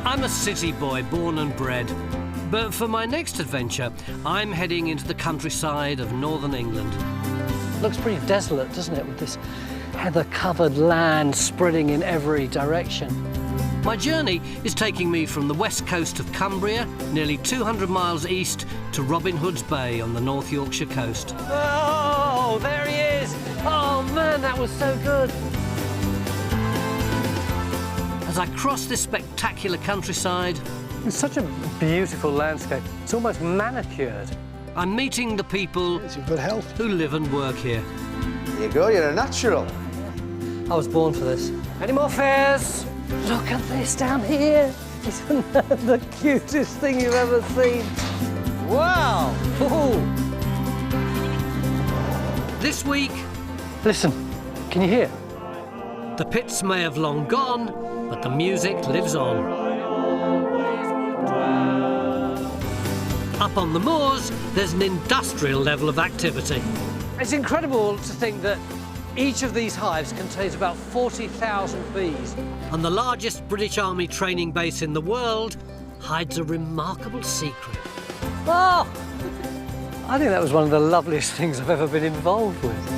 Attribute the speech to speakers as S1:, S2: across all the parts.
S1: I'm a city boy, born and bred. But for my next adventure, I'm heading into the countryside of northern England. Looks pretty desolate, doesn't it, with this heather-covered land spreading in every direction. My journey is taking me from the west coast of Cumbria, nearly 200 miles east, to Robin Hood's Bay on the North Yorkshire coast. Oh, there he is! Oh man, that was so good! As I cross this spectacular countryside...
S2: It's such a beautiful landscape. It's almost manicured.
S1: I'm meeting the people
S3: It's in good health.
S1: who live and work here.
S4: There you go, you're a natural.
S2: I was born for this. Any more fares? Look at this down here. Isn't that the cutest thing you've ever seen? Wow! Ooh.
S1: This week,
S2: Listen, can you hear?
S1: the pits may have long gone, but the music lives on. Up on the moors, there's an industrial level of activity.
S2: It's incredible to think that each of these hives contains about 40,000 bees.
S1: And the largest British Army training base in the world hides a remarkable secret.
S2: Oh! I think that was one of the loveliest things I've ever been involved with.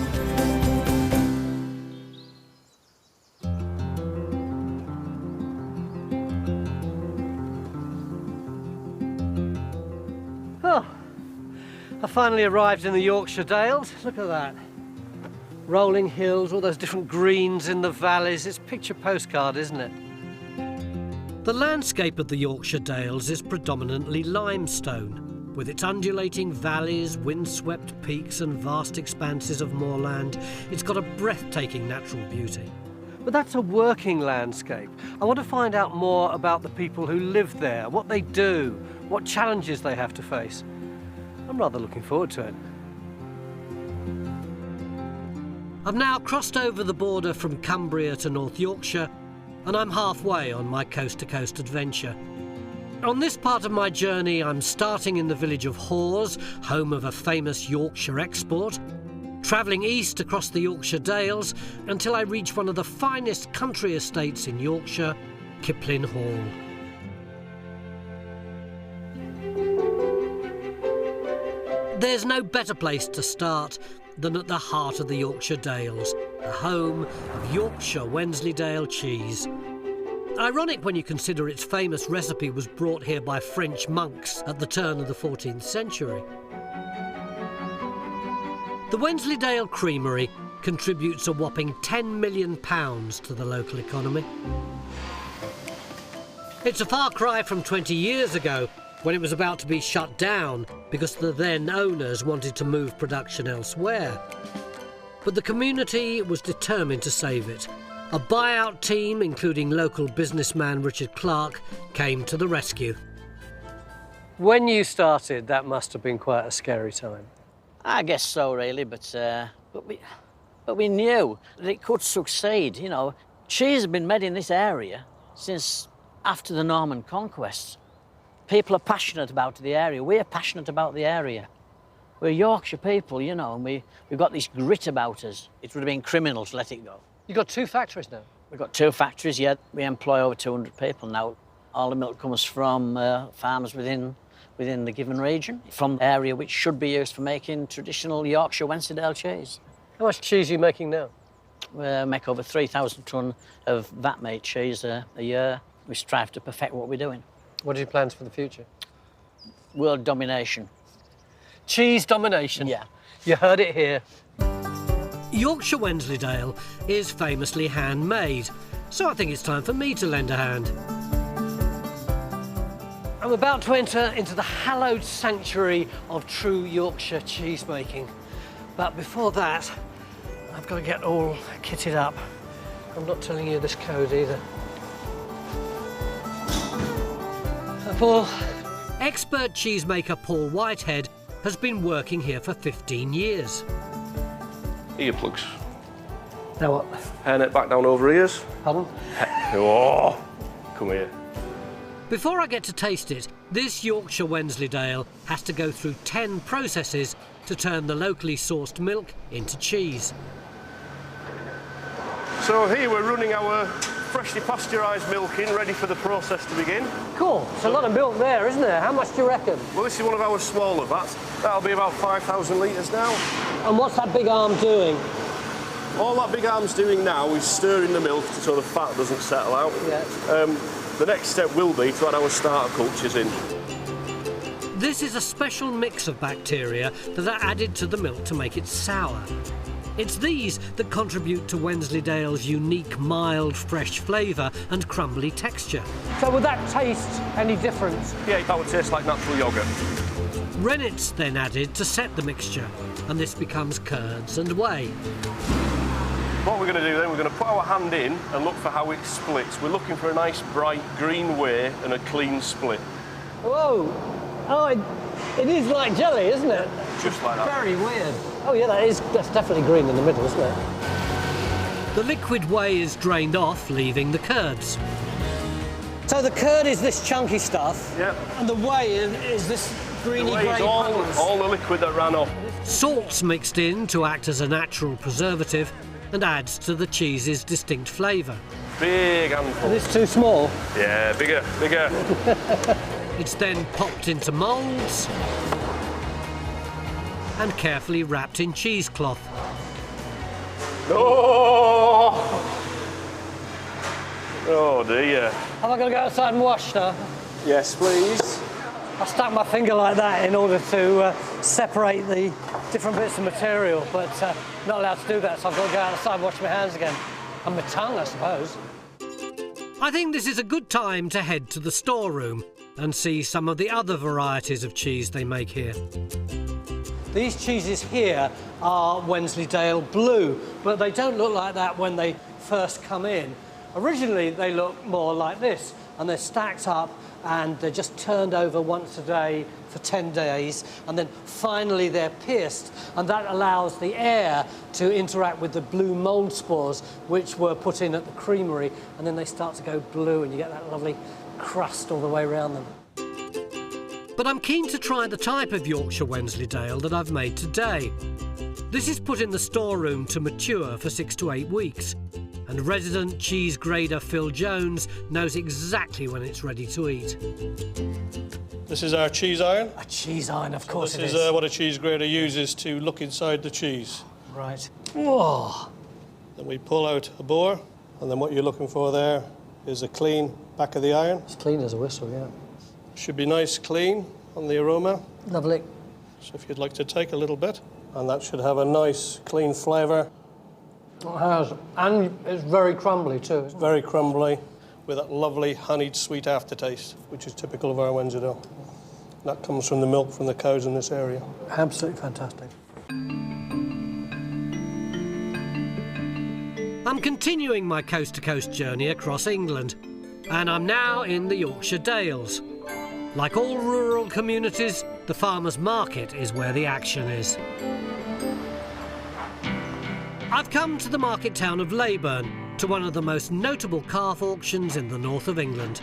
S2: Oh, I finally arrived in the Yorkshire Dales. Look at that. Rolling hills, all those different greens in the valleys. It's picture postcard, isn't it?
S1: The landscape of the Yorkshire Dales is predominantly limestone, with its undulating valleys, windswept peaks and vast expanses of moorland. It's got a breathtaking natural beauty.
S2: But that's a working landscape. I want to find out more about the people who live there, what they do, what challenges they have to face. I'm rather looking forward to it.
S1: I've now crossed over the border from Cumbria to North Yorkshire, and I'm halfway on my coast-to-coast adventure. On this part of my journey, I'm starting in the village of Hawes, home of a famous Yorkshire export, travelling east across the Yorkshire Dales until I reach one of the finest country estates in Yorkshire, Kiplin Hall. There's no better place to start than at the heart of the Yorkshire Dales, the home of Yorkshire Wensleydale Cheese. Ironic when you consider its famous recipe was brought here by French monks at the turn of the 14th century. The Wensleydale Creamery contributes a whopping £10 million to the local economy. It's a far cry from 20 years ago, when it was about to be shut down because the then owners wanted to move production elsewhere. But the community was determined to save it. A buyout team, including local businessman Richard Clark, came to the rescue.
S2: When you started, that must have been quite a scary time.
S5: I guess so, really, but we knew that it could succeed. You know, cheese has been made in this area since after the Norman conquest. People are passionate about the area. We're passionate about the area. We're Yorkshire people, you know, and we've got this grit about us. It would have been criminal to let it go.
S2: You've got 2 factories now?
S5: We've got 2 factories, yeah. We employ over 200 people now. All the milk comes from farmers within the given region, from the area which should be used for making traditional Yorkshire Wensleydale cheese.
S2: How much cheese are you making now?
S5: We make over 3,000 tonne of vat-made cheese a year. We strive to perfect what we're doing.
S2: What are your plans for the future?
S5: World domination.
S2: Cheese domination?
S5: Yeah.
S2: You heard it here.
S1: Yorkshire Wensleydale is famously handmade, so I think it's time for me to lend a hand.
S2: I'm about to enter into the hallowed sanctuary of true Yorkshire cheesemaking. But before that, I've got to get all kitted up. I'm not telling you this code either. Paul.
S1: Expert cheesemaker Paul Whitehead has been working here for 15 years.
S6: Earplugs.
S2: Now what?
S6: Hairnet back down over ears.
S2: Pardon?
S6: Oh, come here.
S1: Before I get to taste it, this Yorkshire Wensleydale has to go through 10 processes to turn the locally sourced milk into cheese.
S6: So here we're running our freshly pasteurised milk in, ready for the process to begin.
S2: Cool. It's a lot of milk there, isn't there? How much do you reckon?
S6: Well, this is one of our smaller vats. That'll be about 5,000 litres now.
S2: And what's that big arm doing?
S6: All that big arm's doing now is stirring the milk so the fat doesn't settle out.
S2: Yeah.
S6: The next step will be to add our starter cultures in.
S1: This is a special mix of bacteria that are added to the milk to make it sour. It's these that contribute to Wensleydale's unique, mild, fresh flavour and crumbly texture.
S2: So would that taste any different?
S6: Yeah, that would taste like natural yoghurt.
S1: Rennet's then added to set the mixture, and this becomes curds and whey.
S6: What we're going to do then, we're going to put our hand in and look for how it splits. We're looking for a nice bright green whey and a clean split.
S2: Whoa! Oh, it is like jelly, isn't it?
S6: Just like that.
S2: Very weird. Oh yeah, that's definitely green in the middle, isn't it?
S1: The liquid whey is drained off, leaving the curds.
S2: So the curd is this chunky stuff,
S6: Yep.
S2: and the whey is this greeny
S6: The whey
S2: grey
S6: is
S2: puddles.
S6: all the liquid that ran off.
S1: Salt's mixed in to act as a natural preservative and adds to the cheese's distinct flavour.
S6: Big handful.
S2: And it's too small.
S6: Yeah, bigger, bigger.
S1: It's then popped into moulds and carefully wrapped in cheesecloth.
S6: Oh! Oh dear.
S2: Have I got to go outside and wash now?
S6: Yes, please.
S2: I stuck my finger like that in order to separate the different bits of material, but not allowed to do that, so I've got to go outside and wash my hands again. And my tongue, I suppose.
S1: I think this is a good time to head to the storeroom and see some of the other varieties of cheese they make here.
S2: These cheeses here are Wensleydale Blue, but they don't look like that when they first come in. Originally, they look more like this, and they're stacked up and they're just turned over once a day for 10 days, and then finally they're pierced, and that allows the air to interact with the blue mould spores, which were put in at the creamery, and then they start to go blue, and you get that lovely crust all the way around them.
S1: But I'm keen to try the type of Yorkshire Wensleydale that I've made today. This is put in the storeroom to mature for 6 to 8 weeks, and resident cheese grader Phil Jones knows exactly when it's ready to eat.
S3: This is our cheese iron.
S2: A cheese iron, of course
S3: This
S2: it
S3: is
S2: is.
S3: what a cheese grater uses to look inside the cheese.
S2: Right. Whoa.
S3: Then we pull out a bore, and then what you're looking for there is a clean back of the iron.
S2: It's clean as a whistle, yeah.
S3: Should be nice clean on the aroma.
S2: Lovely.
S3: So if you'd like to take a little bit, and that should have a nice clean flavour.
S2: It has. And it's very crumbly too, isn't it?
S3: Very crumbly, with that lovely honeyed sweet aftertaste, which is typical of our Wensleydale. That comes from the milk from the cows in this area.
S2: Absolutely fantastic.
S1: I'm continuing my coast-to-coast journey across England, and I'm now in the Yorkshire Dales. Like all rural communities, the farmers' market is where the action is. I've come to the market town of Leyburn, to one of the most notable calf auctions in the north of England.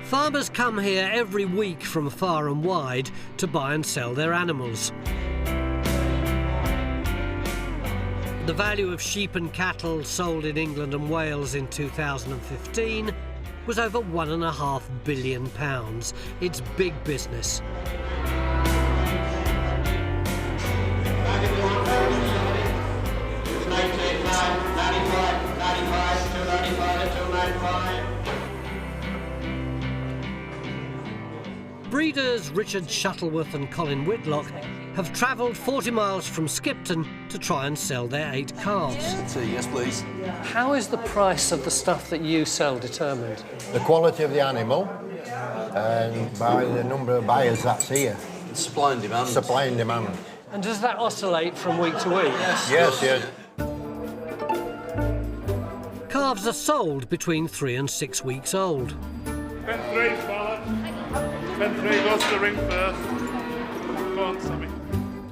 S1: Farmers come here every week from far and wide to buy and sell their animals. The value of sheep and cattle sold in England and Wales in 2015 was over £1.5 billion. It's big business. Breeders Richard Shuttleworth and Colin Whitlock have travelled 40 miles from Skipton to try and sell their 8 calves.
S4: Yes, please.
S2: How is the price of the stuff that you sell determined?
S7: The quality of the animal and by the number of buyers that's here.
S4: Supply and demand.
S7: Supply and demand.
S2: And does that oscillate from week to week?
S7: Yes.
S1: Calves are sold between 3 and 6 weeks old.
S8: Pen 3, fella. Pen 3 goes to the ring first. Go on, Sammy.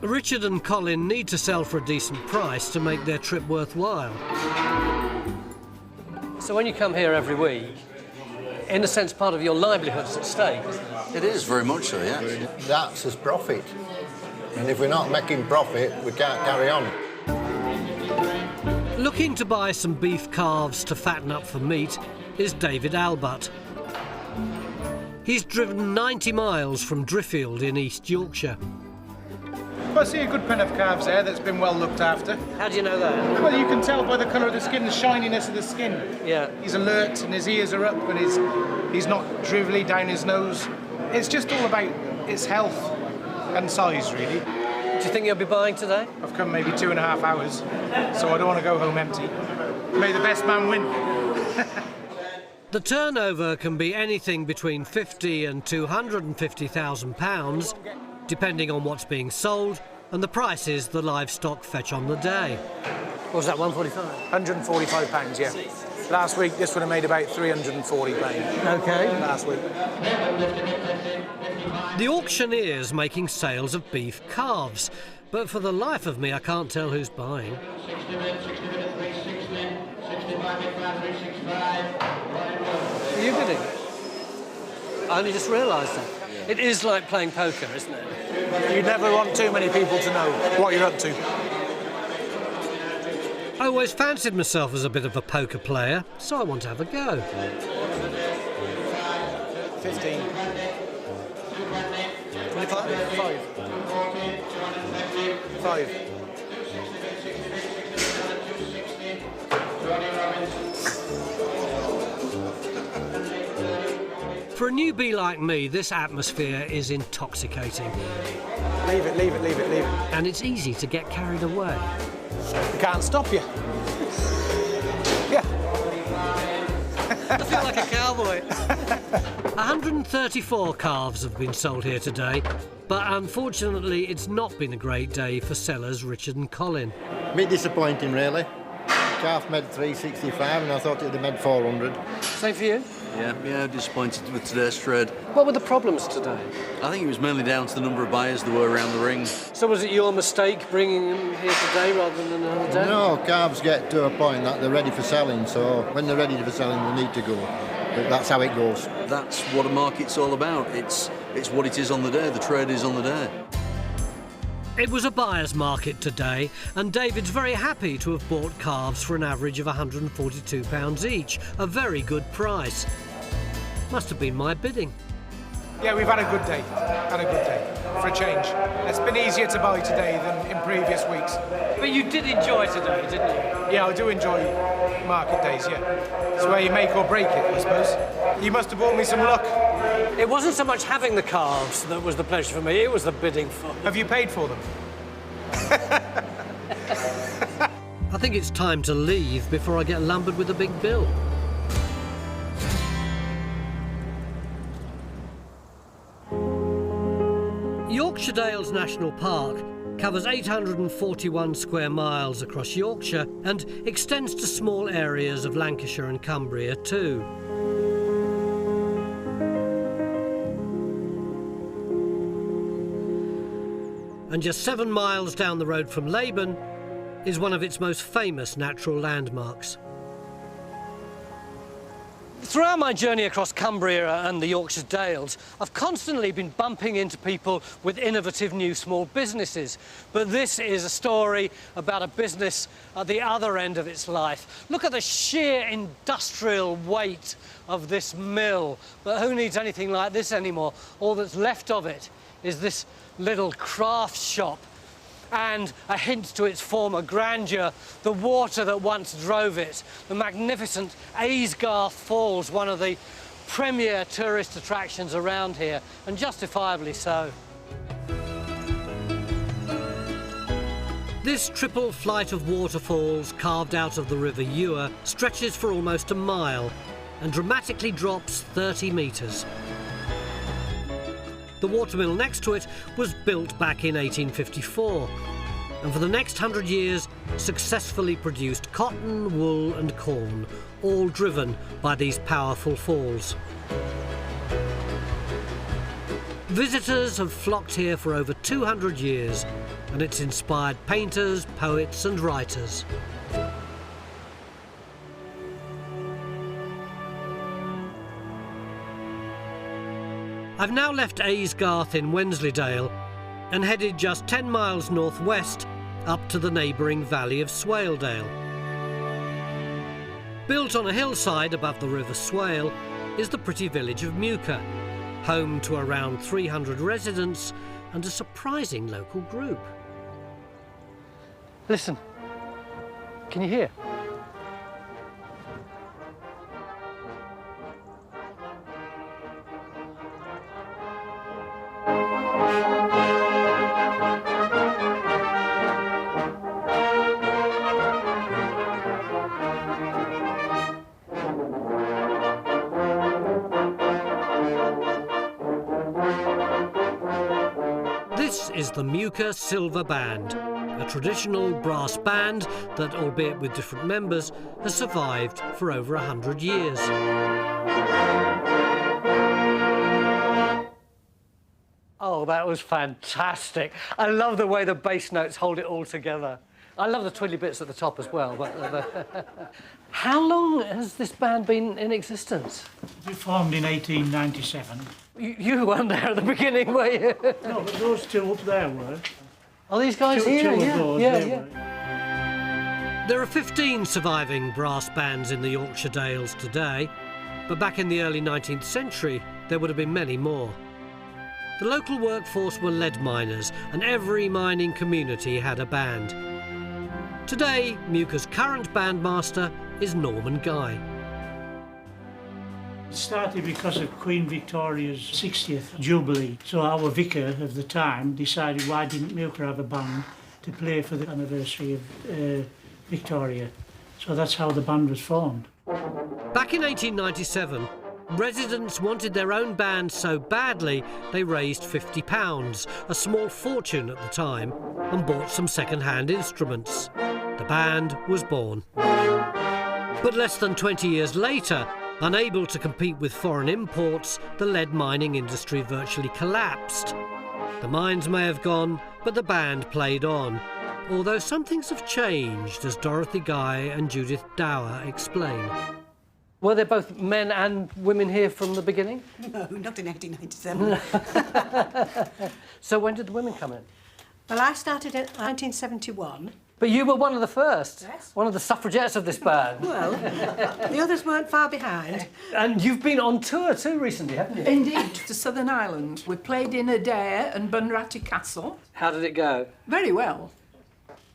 S1: Richard and Colin need to sell for a decent price to make their trip worthwhile.
S2: So when you come here every week, in a sense, part of your livelihood's at stake.
S4: It is very much so, yeah.
S7: That's his profit. And if we're not making profit, we can't carry on.
S2: Looking to buy some beef calves to fatten up for meat is David Albut. He's driven 90 miles from Driffield in East Yorkshire.
S9: I see a good pen of calves there that's been well looked after.
S2: How do you know that?
S9: Well, you can tell by the colour of the skin, the shininess of the skin.
S2: Yeah.
S9: He's alert and his ears are up and he's not drivelly down his nose. It's just all about its health and size, really.
S2: Do you think you'll be buying today?
S9: I've come maybe 2.5 hours, so I don't want to go home empty. May the best man win.
S2: The turnover can be anything between £50,000 and £250,000, depending on what's being sold and the prices the livestock fetch on the day.
S1: What was that, £145?
S9: £145, yeah. Last week, this would have made about £340.
S1: OK.
S9: Last week.
S2: The auctioneer's making sales of beef calves, but for the life of me, I can't tell who's buying.
S1: Are you bidding? I only just realised that. It is like playing poker, isn't it?
S9: You never want too many people to know what you're up to.
S2: I always fancied myself as a bit of a poker player, so I want to have a go.
S9: 15.
S1: 25?
S9: 5.
S2: For a newbie like me, this atmosphere is intoxicating.
S9: Leave it, leave it, leave it, leave it.
S2: And it's easy to get carried away.
S9: They can't stop you. Yeah.
S1: I feel like a cowboy.
S2: 134 calves have been sold here today, but unfortunately it's not been a great day for sellers Richard and Colin.
S7: A bit disappointing, really. Calf made 365 and I thought it'd have made 400.
S1: Same for you?
S4: Yeah, disappointed with today's trade.
S1: What were the problems today?
S4: I think it was mainly down to the number of buyers there were around the ring.
S1: So was it your mistake bringing them here today rather than another day?
S7: No, calves get to a point that they're ready for selling, so when they're ready for selling, they need to go. But that's how it goes.
S4: That's what a market's all about. It's what it is on the day. The trade is on the day.
S2: It was a buyer's market today, and David's very happy to have bought calves for an average of £142 each, a very good price. Must have been my bidding.
S9: Yeah, we've had a good day. Had a good day, for a change. It's been easier to buy today than in previous weeks.
S1: But you did enjoy today, didn't you?
S9: Yeah, I do enjoy market days, yeah. It's where you make or break it, I suppose. You must have brought me some luck.
S1: It wasn't so much having the calves that was the pleasure for me, it was the bidding for them.
S9: Have you paid for them?
S2: I think it's time to leave before I get lumbered with a big bill. Yorkshire Dales National Park covers 841 square miles across Yorkshire and extends to small areas of Lancashire and Cumbria too. And just 7 miles down the road from Leyburn is one of its most famous natural landmarks.
S1: Throughout my journey across Cumbria and the Yorkshire Dales, I've constantly been bumping into people with innovative new small businesses. But this is a story about a business at the other end of its life. Look at the sheer industrial weight of this mill. But who needs anything like this anymore? All that's left of it is this little craft shop and a hint to its former grandeur, the water that once drove it, the magnificent Aysgarth Falls, one of the premier tourist attractions around here, and justifiably so.
S2: This triple flight of waterfalls carved out of the River Ure stretches for almost a mile and dramatically drops 30 metres. The watermill next to it was built back in 1854 and for the next 100 years successfully produced cotton, wool and corn, all driven by these powerful falls. Visitors have flocked here for over 200 years and it's inspired painters, poets and writers. I've now left Aysgarth in Wensleydale and headed just 10 miles northwest up to the neighbouring valley of Swaledale.
S1: Built on a hillside above the River Swale is the pretty village of Muker, home to around 300 residents and a surprising local group.
S2: Listen, can you hear?
S1: This is the Muker Silver Band, a traditional brass band that, albeit with different members, has survived for over 100 years.
S2: Oh, that was fantastic. I love the way the bass notes hold it all together. I love the twiddly bits at the top as well. But how long has this band been in existence?
S10: We formed in 1897.
S2: You weren't there at the beginning, were you?
S10: No, but those two up there were.
S2: Are these guys
S10: Two
S2: here?
S10: of
S2: Yeah,
S10: those,
S2: yeah,
S10: they
S2: yeah.
S10: were.
S1: There are 15 surviving brass bands in the Yorkshire Dales today, but back in the early 19th century, there would have been many more. The local workforce were lead miners, and every mining community had a band. Today, Muker's current bandmaster is Norman Guy.
S10: It started because of Queen Victoria's 60th Jubilee, so our vicar of the time decided why didn't Muker have a band to play for the anniversary of Victoria. So that's how the band was formed.
S1: Back in 1897, residents wanted their own band so badly they raised £50, a small fortune at the time, and bought some second-hand instruments. The band was born. But less than 20 years later, unable to compete with foreign imports, the lead mining industry virtually collapsed. The mines may have gone, but the band played on, although some things have changed, as Dorothy Guy and Judith Dower explain.
S2: Were there both men and women here from the beginning?
S11: No, not in 1897.
S2: So when did the women come in?
S11: Well, I started in 1971.
S2: But you were one of the first.
S11: Yes.
S2: One of the suffragettes of this band.
S11: Well, the others weren't far behind.
S2: And you've been on tour too recently, haven't you?
S12: Indeed, to Southern Ireland. We played in Adair and Bunratty Castle.
S2: How did it go?
S12: Very well.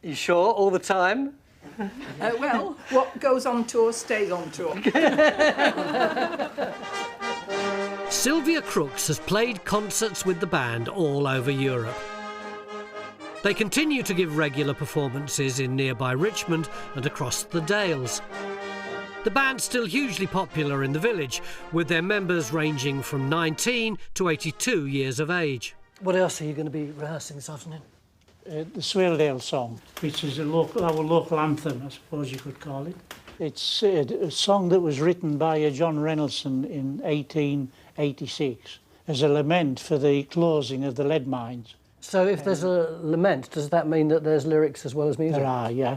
S2: You sure? All the time?
S12: Well, what goes on tour stays on tour.
S1: Sylvia Crooks has played concerts with the band all over Europe. They continue to give regular performances in nearby Richmond and across the Dales. The band's still hugely popular in the village, with their members ranging from 19 to 82 years of age.
S2: What else are you going to be rehearsing this afternoon?
S10: The Swaledale song, which is our local anthem, I suppose you could call it. It's a song that was written by John Reynoldsson in 1886 as a lament for the closing of the lead mines.
S2: So if there's a lament, does that mean that there's lyrics as well as music?
S10: There are, yeah.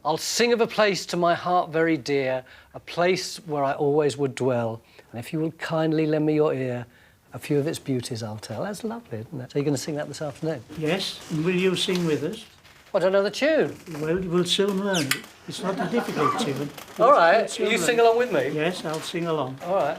S2: I'll sing of a place to my heart very dear, a place where I always would dwell. And if you will kindly lend me your ear, a few of its beauties I'll tell. That's lovely, isn't it? So you're going to sing that this afternoon?
S10: Yes, and will you sing with us?
S2: I don't know the tune.
S10: Well, we'll soon learn it. It's not a difficult tune.
S2: All right, you sing along with me?
S10: Yes, I'll sing along.
S2: All right.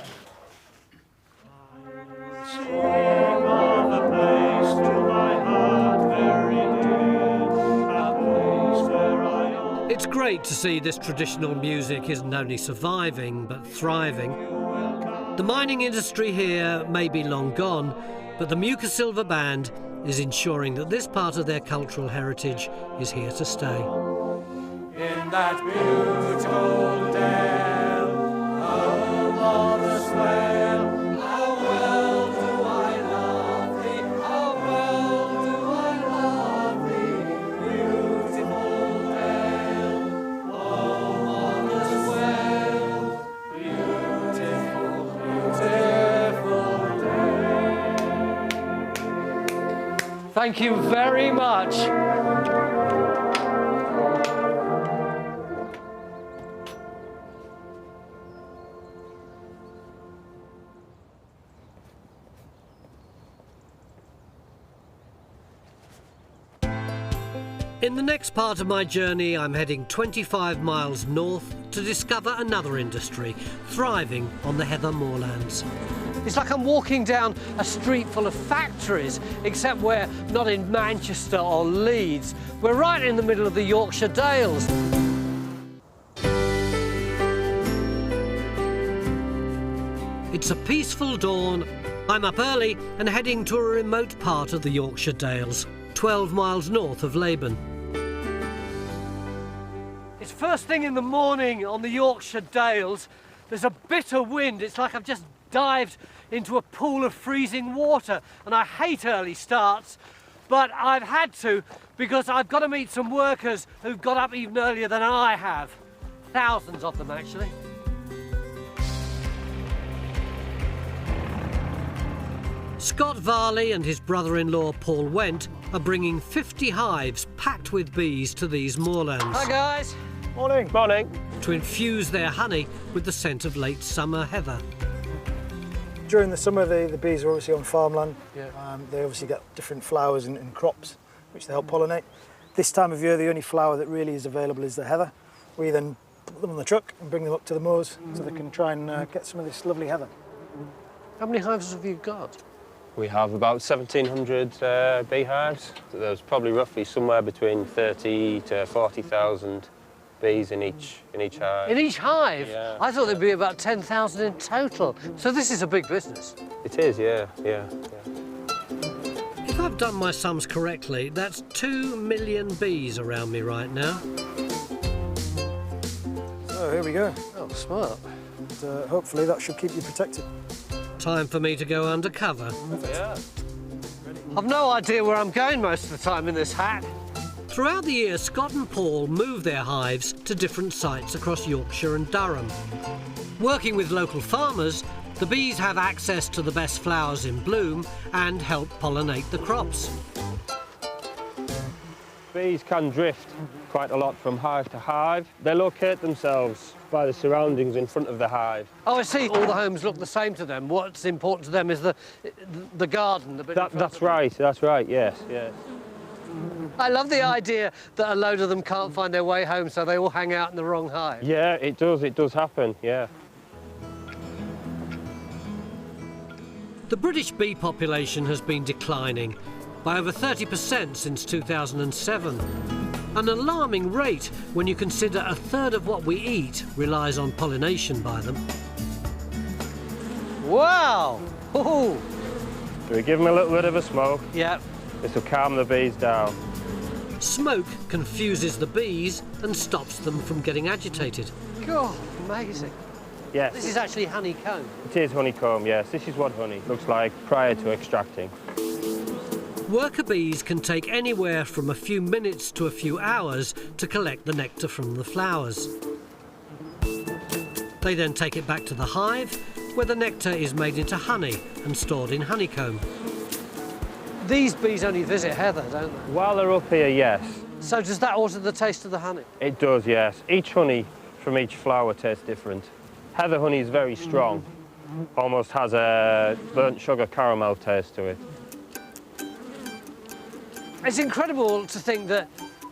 S1: It's great to see this traditional music isn't only surviving, but thriving. The mining industry here may be long gone, but the Muker Silver Band is ensuring that this part of their cultural heritage is here to stay.
S13: In that beautiful dale, above the swale, how well do I love thee, how well do I love thee, beautiful dale, above the swale, beautiful, beautiful dale.
S2: Thank you very much.
S1: In the next part of my journey, I'm heading 25 miles north to discover another industry thriving on the heather moorlands.
S2: It's like I'm walking down a street full of factories, except we're not in Manchester or Leeds. We're right in the middle of the Yorkshire Dales.
S1: It's a peaceful dawn. I'm up early and heading to a remote part of the Yorkshire Dales, 12 miles north of Leyburn.
S2: It's first thing in the morning on the Yorkshire Dales. There's a bitter wind. It's like I've just dived into a pool of freezing water, and I hate early starts, but I've had to because I've got to meet some workers who've got up even earlier than I have. Thousands of them, actually.
S1: Scott Varley and his brother-in-law Paul Went are bringing 50 hives packed with bees to these moorlands.
S2: Hi guys.
S6: Morning. Morning.
S1: To infuse their honey with the scent of late summer heather.
S14: During the summer, the bees are obviously on farmland.
S2: Yeah.
S14: They obviously get different flowers and crops, which they help pollinate. This time of year, the only flower that really is available is the heather. We then put them on the truck and bring them up to the moors so they can try and get some of this lovely heather.
S2: How many hives have you got?
S6: We have about 1,700 beehives. There's probably roughly somewhere between 30 to 40,000 bees in each hive.
S2: In each hive?
S6: Yeah.
S2: I thought there'd be about 10,000 in total. So this is a big business.
S6: It is, yeah.
S1: If I've done my sums correctly, that's 2 million bees around me right now.
S14: So here we go.
S2: Oh, smart.
S14: And, hopefully that should keep you protected.
S1: Time for me to go undercover.
S6: Yeah.
S2: I've no idea where I'm going most of the time in this hat.
S1: Throughout the year, Scott and Paul move their hives to different sites across Yorkshire and Durham. Working with local farmers, the bees have access to the best flowers in bloom and help pollinate the crops.
S6: Bees can drift quite a lot from hive to hive. They locate themselves by the surroundings in front of the hive.
S2: Oh, I see. All the homes look the same to them. What's important to them is the garden. The bit
S6: That's right, yes.
S2: I love the idea that a load of them can't find their way home, so they all hang out in the wrong hive.
S6: Yeah, it does happen, yeah.
S1: The British bee population has been declining by over 30% since 2007. An alarming rate when you consider a third of what we eat relies on pollination by them.
S2: Wow! Ooh.
S6: Do we give them a little bit of a smoke?
S2: Yeah.
S6: This will calm the bees down.
S1: Smoke confuses the bees and stops them from getting agitated.
S2: God, amazing.
S6: Yes.
S2: This is actually honeycomb.
S6: It is honeycomb, yes. This is what honey looks like prior to extracting.
S1: Worker bees can take anywhere from a few minutes to a few hours to collect the nectar from the flowers. They then take it back to the hive, where the nectar is made into honey and stored in honeycomb.
S2: These bees only visit heather, don't they?
S6: While they're up here, yes.
S2: So does that alter the taste of the honey?
S6: It does, yes. Each honey from each flower tastes different. Heather honey is very strong, almost has a burnt sugar caramel taste to it.
S2: It's incredible to think that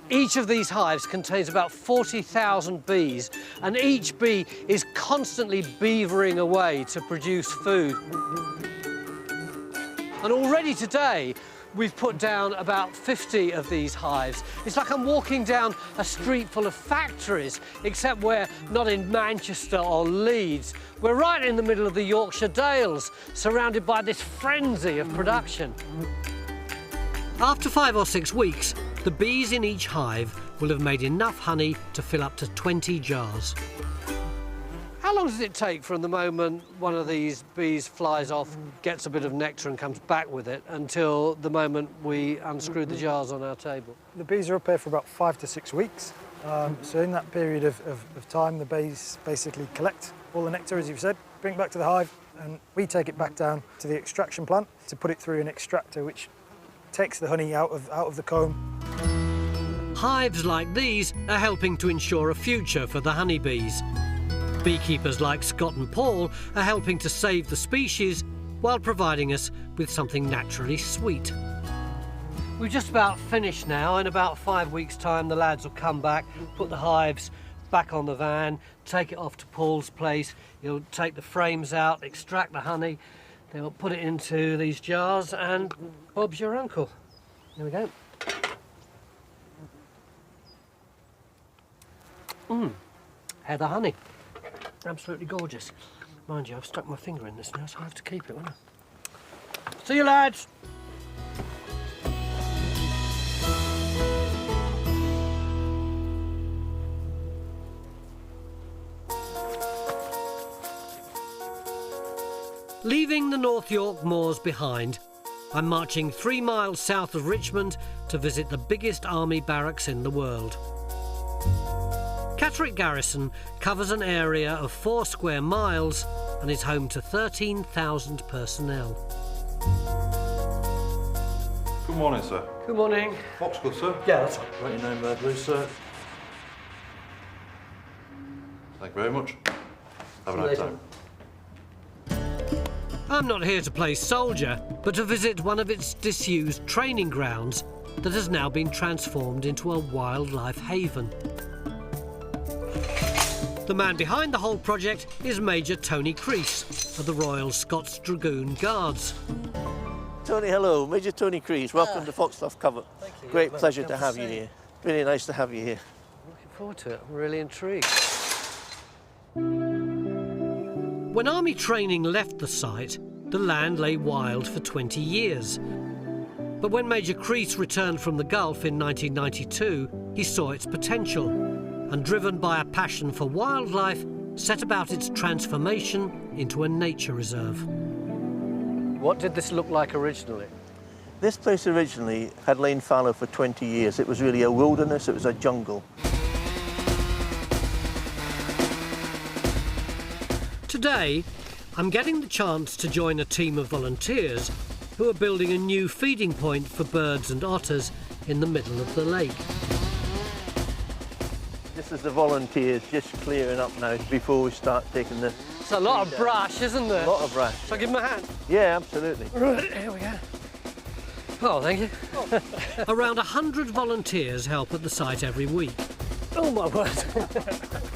S2: each of these hives contains about 40,000 bees, and each bee is constantly beavering away to produce food. And already today, we've put down about 50 of these hives. It's like I'm walking down a street full of factories, except we're not in Manchester or Leeds. We're right in the middle of the Yorkshire Dales, surrounded by this frenzy of production.
S1: After 5 or 6 weeks, the bees in each hive will have made enough honey to fill up to 20 jars.
S2: How long does it take from the moment one of these bees flies off, gets a bit of nectar and comes back with it, until the moment we unscrew the jars on our table?
S14: The bees are up here for about 5 to 6 weeks. So in that period of time, the bees basically collect all the nectar, as you've said, bring it back to the hive, and we take it back down to the extraction plant to put it through an extractor, which takes the honey out of the comb.
S1: Hives like these are helping to ensure a future for the honeybees. Beekeepers like Scott and Paul are helping to save the species while providing us with something naturally sweet.
S2: We've just about finished now. In about 5 weeks' time, the lads will come back, put the hives back on the van, take it off to Paul's place. He'll take the frames out, extract the honey. They'll put it into these jars, and Bob's your uncle. There we go. Heather honey. Absolutely gorgeous. Mind you, I've stuck my finger in this now, so I have to keep it, won't I? See you, lads. Leaving the North York moors behind, I'm marching 3 miles south of Richmond to visit the biggest army barracks in the world. Catterick Garrison covers an area of 4 square miles and is home to 13,000 personnel.
S15: Good morning, sir.
S2: Good morning.
S15: Foxglove, sir?
S2: Yeah, that's right.
S15: Write your name there, please, sir. Thank you very much. Have a nice time.
S2: I'm not here to play soldier, but to visit one of its disused training grounds that has now been transformed into a wildlife haven. The man behind the whole project is Major Tony Creese of the Royal Scots Dragoon Guards.
S16: Tony, hello. Major Tony Creese. Welcome to Foxglove Cover.
S2: Thank you.
S16: Great pleasure to have you here. Really nice to have you here.
S2: Looking forward to it. I'm really intrigued. When army training left the site, the land lay wild for 20 years. But when Major Creese returned from the Gulf in 1992, he saw its potential and, driven by a passion for wildlife, set about its transformation into a nature reserve. What did this look like originally?
S16: This place originally had lain fallow for 20 years. It was really a wilderness, it was a jungle.
S2: Today, I'm getting the chance to join a team of volunteers who are building a new feeding point for birds and otters in the middle of the lake.
S16: This is the volunteers just clearing up now before we start taking the...
S2: It's a lot of brush, isn't there?
S16: A lot of brush.
S2: Shall I give him a hand?
S16: Yeah, absolutely.
S2: Right, here we go. Oh, thank you. Around 100 volunteers help at the site every week. Oh, my word.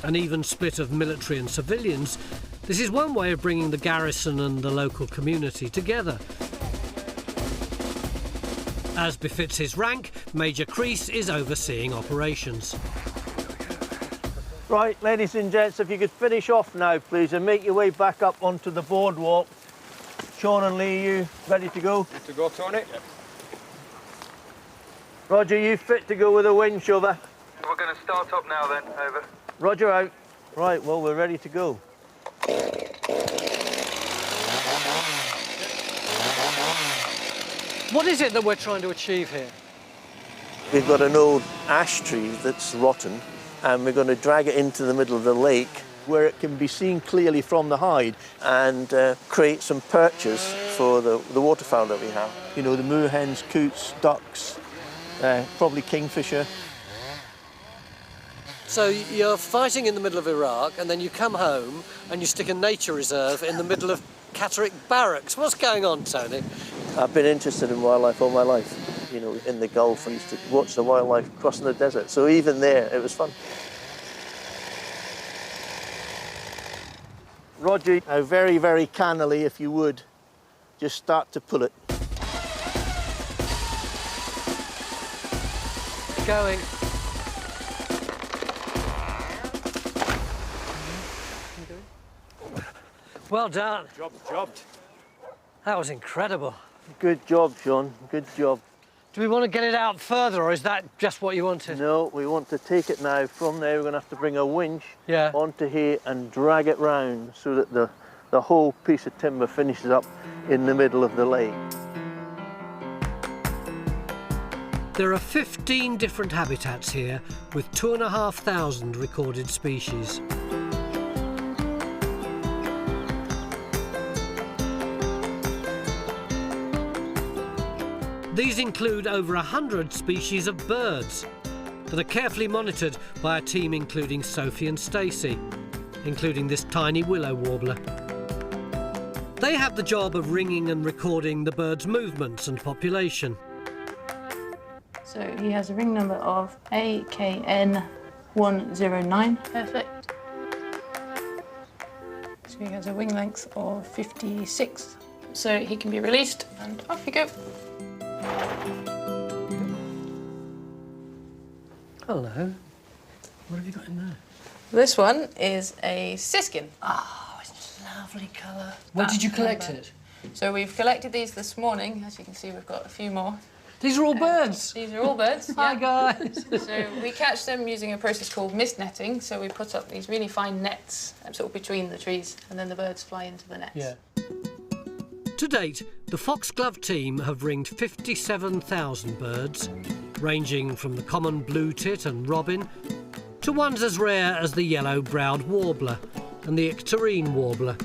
S2: An even split of military and civilians. This is one way of bringing the garrison and the local community together. As befits his rank, Major Creese is overseeing operations.
S16: Right, ladies and gents, if you could finish off now, please, and make your way back up onto the boardwalk. Sean and Lee, you ready to go?
S6: Good to go, Tony? Yep.
S16: Roger, you fit to go with a winch, over?
S17: We're going to start up now then, over.
S16: Roger, out. Right, well, we're ready to go.
S2: What is it that we're trying to achieve here?
S16: We've got an old ash tree that's rotten, and we're going to drag it into the middle of the lake where it can be seen clearly from the hide and create some perches for the waterfowl that we have. You know, the moorhens, coots, ducks, probably kingfisher.
S2: So you're fighting in the middle of Iraq, and then you come home and you stick a nature reserve in the middle of Catterick Barracks. What's going on, Tony?
S16: I've been interested in wildlife all my life. You know, in the Gulf, I used to watch the wildlife crossing the desert. So even there, it was fun. Roger, now very, very cannily, if you would, just start to pull it.
S2: Going. Well done.
S6: Jobbed.
S2: That was incredible.
S16: Good job, Sean. Good job.
S2: Do we want to get it out further, or is that just what you wanted?
S16: No, we want to take it now. From there, we're going to have to bring a winch onto here and drag it round so that the whole piece of timber finishes up in the middle of the lake.
S2: There are 15 different habitats here, with 2,500 recorded species. These include over 100 species of birds that are carefully monitored by a team including Sophie and Stacey, including this tiny willow warbler. They have the job of ringing and recording the birds' movements and population.
S18: So he has a ring number of AKN 109.
S19: Perfect.
S18: So he has a wing length of 56. So he can be released and off you go.
S2: Hello. What have you got in there?
S18: This one is a siskin.
S2: Oh, it's a lovely colour. Where did you collect it?
S18: So we've collected these this morning. As you can see, we've got a few more.
S2: These are all birds?
S18: These are all birds,
S2: Hi, guys.
S18: So we catch them using a process called mist netting. So we put up these really fine nets sort of between the trees, and then the birds fly into the nets.
S2: Yeah.
S1: To date, the Foxglove team have ringed 57,000 birds, ranging from the common blue tit and robin to ones as rare as the yellow-browed warbler and the icterine warbler.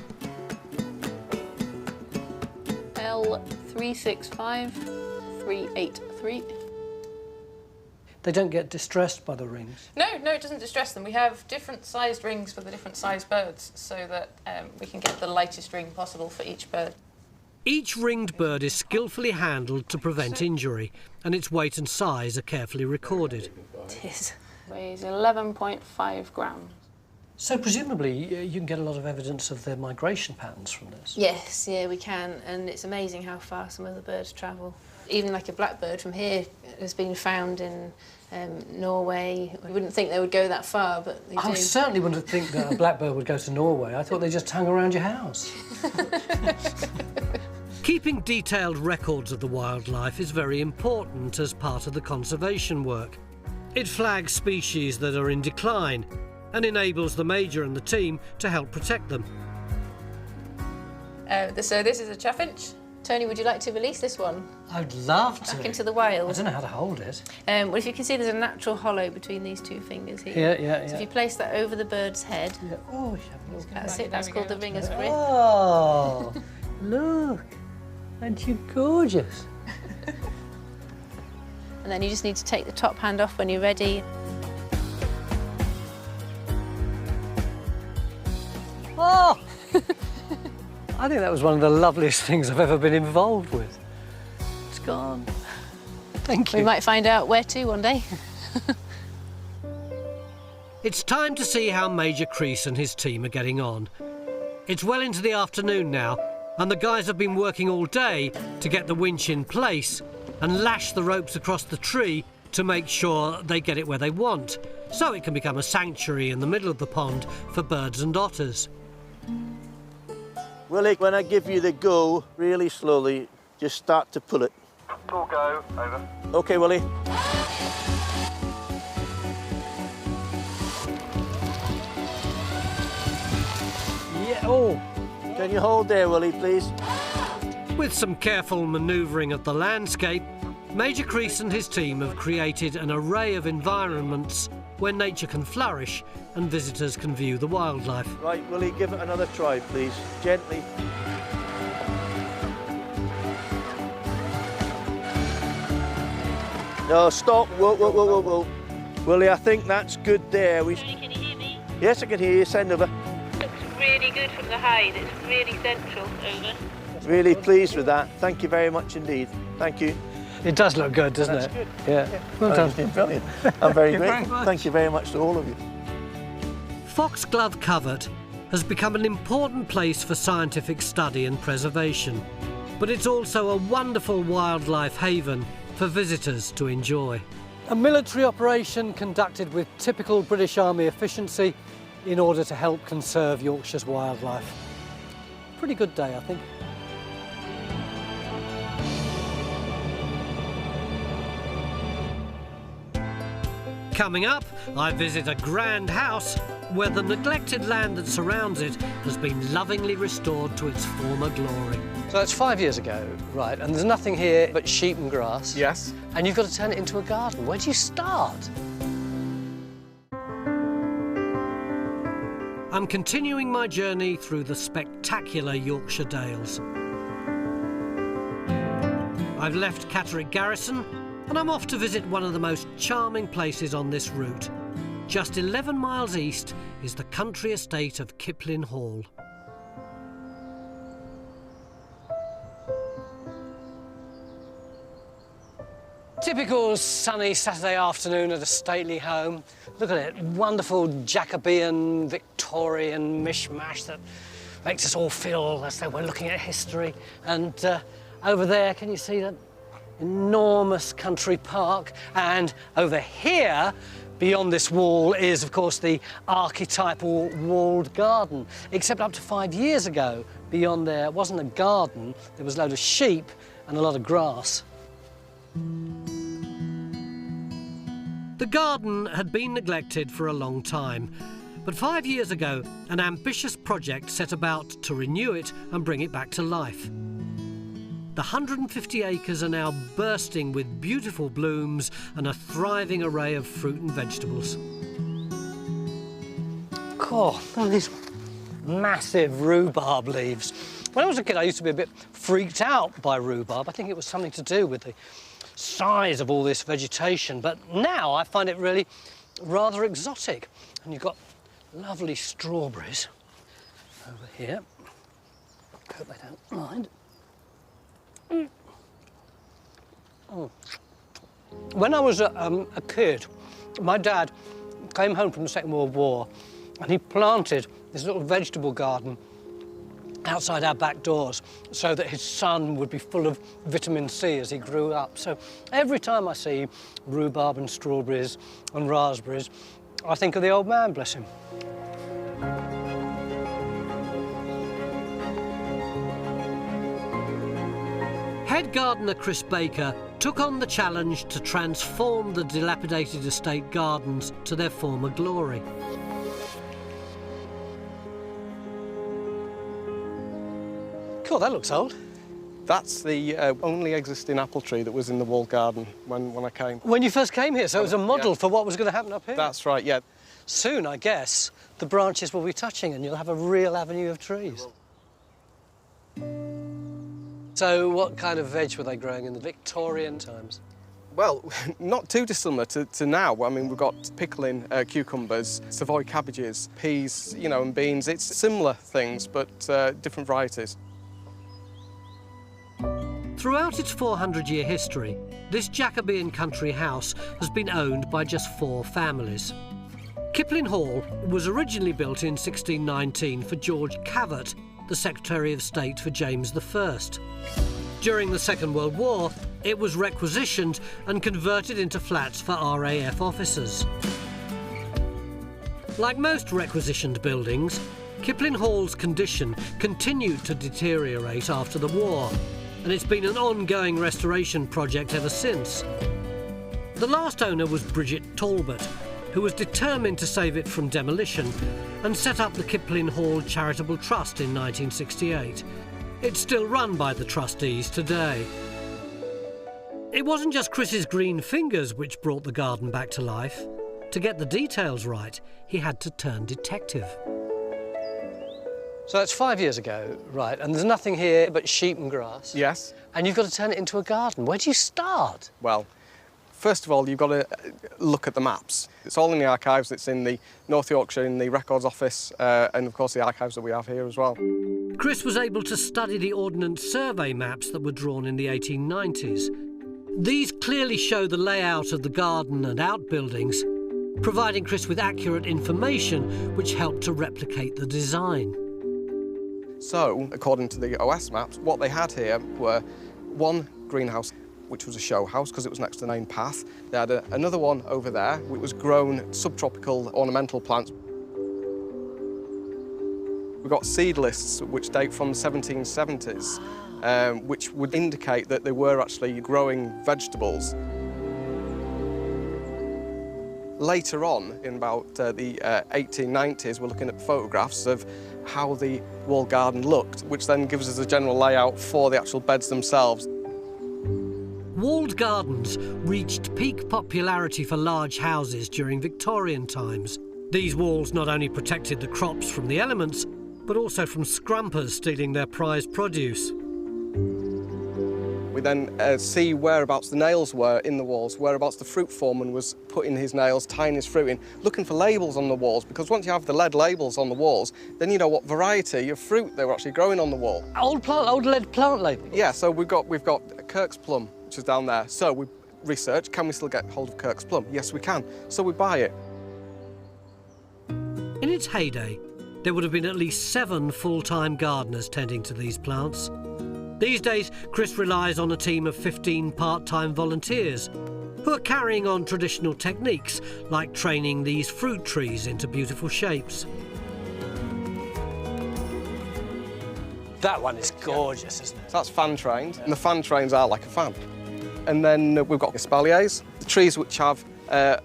S18: L365383.
S2: They don't get distressed by the rings?
S18: No, it doesn't distress them. We have different sized rings for the different sized birds so that we can get the lightest ring possible for each bird.
S1: Each ringed bird is skillfully handled to prevent injury, and its weight and size are carefully recorded.
S18: It is. Weighs 11.5 grams.
S2: So presumably you can get a lot of evidence of their migration patterns from this?
S19: Yes, yeah, we can, and it's amazing how far some of the birds travel. Even like a blackbird from here has been found in Norway. You wouldn't think they would go that far, but they do.
S2: I certainly wouldn't think that a blackbird would go to Norway. I thought they just hung around your house.
S1: Keeping detailed records of the wildlife is very important as part of the conservation work. It flags species that are in decline and enables the Major and the team to help protect them.
S18: So this is a chaffinch.
S19: Tony, would you like to release this one?
S2: I'd love to.
S19: Back into the wild.
S2: I don't know how to hold it.
S19: Well, if you can see, there's a natural hollow between these two fingers here.
S2: Yeah.
S19: So if you place that over the bird's head.
S2: Yeah. Oh,
S19: that's it. That's called the ringer's grip.
S2: Oh, look. Aren't you gorgeous?
S19: And then you just need to take the top hand off when you're ready.
S2: Oh! I think that was one of the loveliest things I've ever been involved with. It's gone. Thank you.
S19: We might find out where to one day.
S1: It's time to see how Major Crease and his team are getting on. It's well into the afternoon now, and the guys have been working all day to get the winch in place and lash the ropes across the tree to make sure they get it where they want, so it can become a sanctuary in the middle of the pond for birds and otters.
S16: Willie, when I give you the go, really slowly, just start to pull it.
S17: Full go, over.
S16: OK, Willie.
S2: Yeah, oh.
S16: Can you hold there, Willie, please?
S1: With some careful manoeuvring of the landscape, Major Crease and his team have created an array of environments where nature can flourish and visitors can view the wildlife.
S16: Right, Willie, give it another try, please. Gently. No, stop. Whoa. Willie, I think that's good there.
S19: Can you hear me?
S16: Yes, I can hear you. Send over.
S19: Looks really good from the height. It's really central. Over.
S16: Really pleased with that. Thank you very much indeed. Thank you.
S2: It does look good, doesn't it?
S16: Good.
S2: Yeah. Well done.
S16: Brilliant. I'm very grateful. Thank you very much to all of you.
S1: Foxglove Covert has become an important place for scientific study and preservation, but it's also a wonderful wildlife haven for visitors to enjoy.
S2: A military operation conducted with typical British Army efficiency in order to help conserve Yorkshire's wildlife. Pretty good day, I think.
S1: Coming up, I visit a grand house where the neglected land that surrounds it has been lovingly restored to its former glory.
S2: So that's 5 years ago, right, and there's nothing here but sheep and grass.
S9: Yes.
S2: And you've got to turn it into a garden. Where do you start?
S1: I'm continuing my journey through the spectacular Yorkshire Dales. I've left Catterick Garrison and I'm off to visit one of the most charming places on this route. Just 11 miles east is the country estate of Kiplin Hall.
S2: Typical sunny Saturday afternoon at a stately home. Look at it, wonderful Jacobean, Victorian mishmash that makes us all feel as though we're looking at history. And over there, can you see that enormous country park? And over here, beyond this wall, is, of course, the archetypal walled garden. Except up to 5 years ago, beyond there wasn't a garden, there was a load of sheep and a lot of grass.
S1: The garden had been neglected for a long time, but 5 years ago, an ambitious project set about to renew it and bring it back to life. The 150 acres are now bursting with beautiful blooms and a thriving array of fruit and vegetables.
S2: Cool, look at these massive rhubarb leaves. When I was a kid, I used to be a bit freaked out by rhubarb. I think it was something to do with the size of all this vegetation, but now I find it really rather exotic. And you've got lovely strawberries over here. Hope they don't mind. When I was a kid, my dad came home from the Second World War and he planted this little vegetable garden outside our back doors so that his son would be full of vitamin C as he grew up. So every time I see rhubarb and strawberries and raspberries, I think of the old man, bless him.
S1: Head gardener Chris Baker took on the challenge to transform the dilapidated estate gardens to their former glory.
S2: Cool, that looks old.
S20: That's the only existing apple tree that was in the walled garden when I came.
S2: When you first came here, so it was a model for what was going to happen up here?
S20: That's right, yeah.
S2: Soon, I guess, the branches will be touching and you'll have a real avenue of trees. So what kind of veg were they growing in the Victorian times?
S20: Well, not too dissimilar to now. I mean, we've got pickling cucumbers, Savoy cabbages, peas, you know, and beans. It's similar things, but different varieties.
S1: Throughout its 400-year history, this Jacobean country house has been owned by just 4 families. Kiplin Hall was originally built in 1619 for George Cavett, the Secretary of State for James I. During the Second World War, it was requisitioned and converted into flats for RAF officers. Like most requisitioned buildings, Kiplin Hall's condition continued to deteriorate after the war, and it's been an ongoing restoration project ever since. The last owner was Bridget Talbot, who was determined to save it from demolition and set up the Kiplin Hall Charitable Trust in 1968. It's still run by the trustees today. It wasn't just Chris's green fingers which brought the garden back to life. To get the details right, he had to turn detective.
S2: So that's 5 years ago, right, and there's nothing here but sheep and grass.
S20: Yes.
S2: And you've got to turn it into a garden. Where do you start?
S20: Well, first of all, you've got to look at the maps. It's all in the archives. It's in the North Yorkshire, in the Records Office, and of course the archives that we have here as well.
S1: Chris was able to study the Ordnance Survey maps that were drawn in the 1890s. These clearly show the layout of the garden and outbuildings, providing Chris with accurate information which helped to replicate the design.
S20: So, according to the OS maps, what they had here were one greenhouse, which was a show house because it was next to the main path. They had another one over there, which was grown subtropical ornamental plants. We've got seed lists which date from the 1770s, which would indicate that they were actually growing vegetables. Later on, in about the 1890s, we're looking at photographs of how the walled garden looked, which then gives us a general layout for the actual beds themselves.
S1: Walled gardens reached peak popularity for large houses during Victorian times. These walls not only protected the crops from the elements, but also from scrumpers stealing their prized produce.
S20: We then see whereabouts the nails were in the walls, whereabouts the fruit foreman was putting his nails, tying his fruit in, looking for labels on the walls, because once you have the lead labels on the walls, then you know what variety of fruit they were actually growing on the wall.
S2: Old lead plant labels?
S20: Yeah, so we've got Kirk's plum, which is down there. So we research, can we still get hold of Kirk's plum? Yes, we can. So we buy it.
S2: In its heyday, there would have been at least 7 full-time gardeners tending to these plants. These days, Chris relies on a team of 15 part-time volunteers who are carrying on traditional techniques like training these fruit trees into beautiful shapes.
S1: That one is gorgeous, isn't it?
S20: So that's fan trained, and the fan trains are like a fan. And then we've got espaliers, the trees which have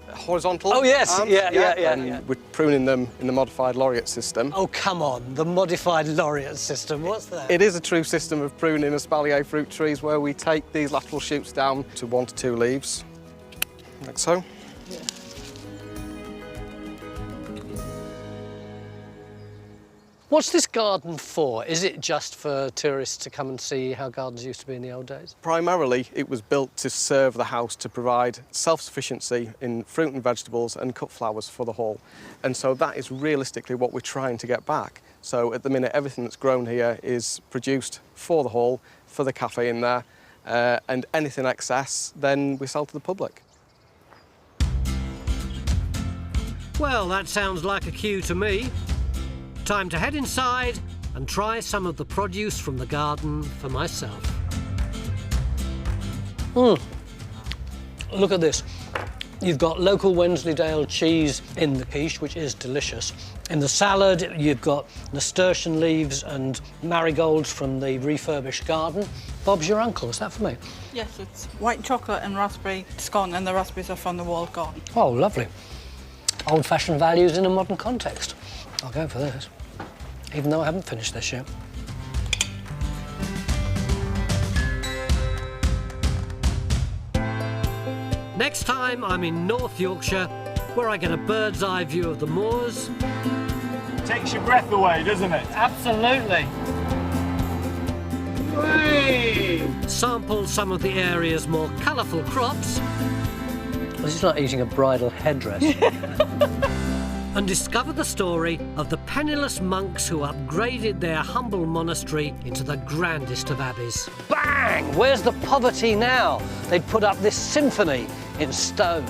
S20: horizontal
S1: Oh, yes,
S20: arms,
S1: yeah.
S20: We're pruning them in the modified laureate system.
S1: Oh, come on, the modified laureate system, what's that?
S20: It is a true system of pruning espalier fruit trees where we take these lateral shoots down to 1 to 2 leaves, like so.
S1: Yeah. What's this garden for? Is it just for tourists to come and see how gardens used to be in the old days?
S20: Primarily, it was built to serve the house to provide self-sufficiency in fruit and vegetables and cut flowers for the hall. And so that is realistically what we're trying to get back. So at the minute, everything that's grown here is produced for the hall, for the cafe in there, and anything excess, then we sell to the public.
S2: Well, that sounds like a cue to me. Time to head inside and try some of the produce from the garden for myself.
S1: Look at this. You've got local Wensleydale cheese in the quiche, which is delicious. In the salad, you've got nasturtium leaves and marigolds from the refurbished garden. Bob's your uncle, is that for me?
S21: Yes, it's white chocolate and raspberry scone, and the raspberries are from the walled garden.
S1: Oh, lovely. Old-fashioned values in a modern context. I'll go for this, even though I haven't finished this yet.
S2: Next time, I'm in North Yorkshire, where I get a bird's eye view of the moors.
S8: Takes your breath away, doesn't it?
S1: Absolutely.
S2: Sample some of the area's more colourful crops.
S1: This is like eating a bridal headdress.
S2: And discover the story of the penniless monks who upgraded their humble monastery into the grandest of abbeys.
S1: Bang! Where's the poverty now? They'd put up this symphony in stone.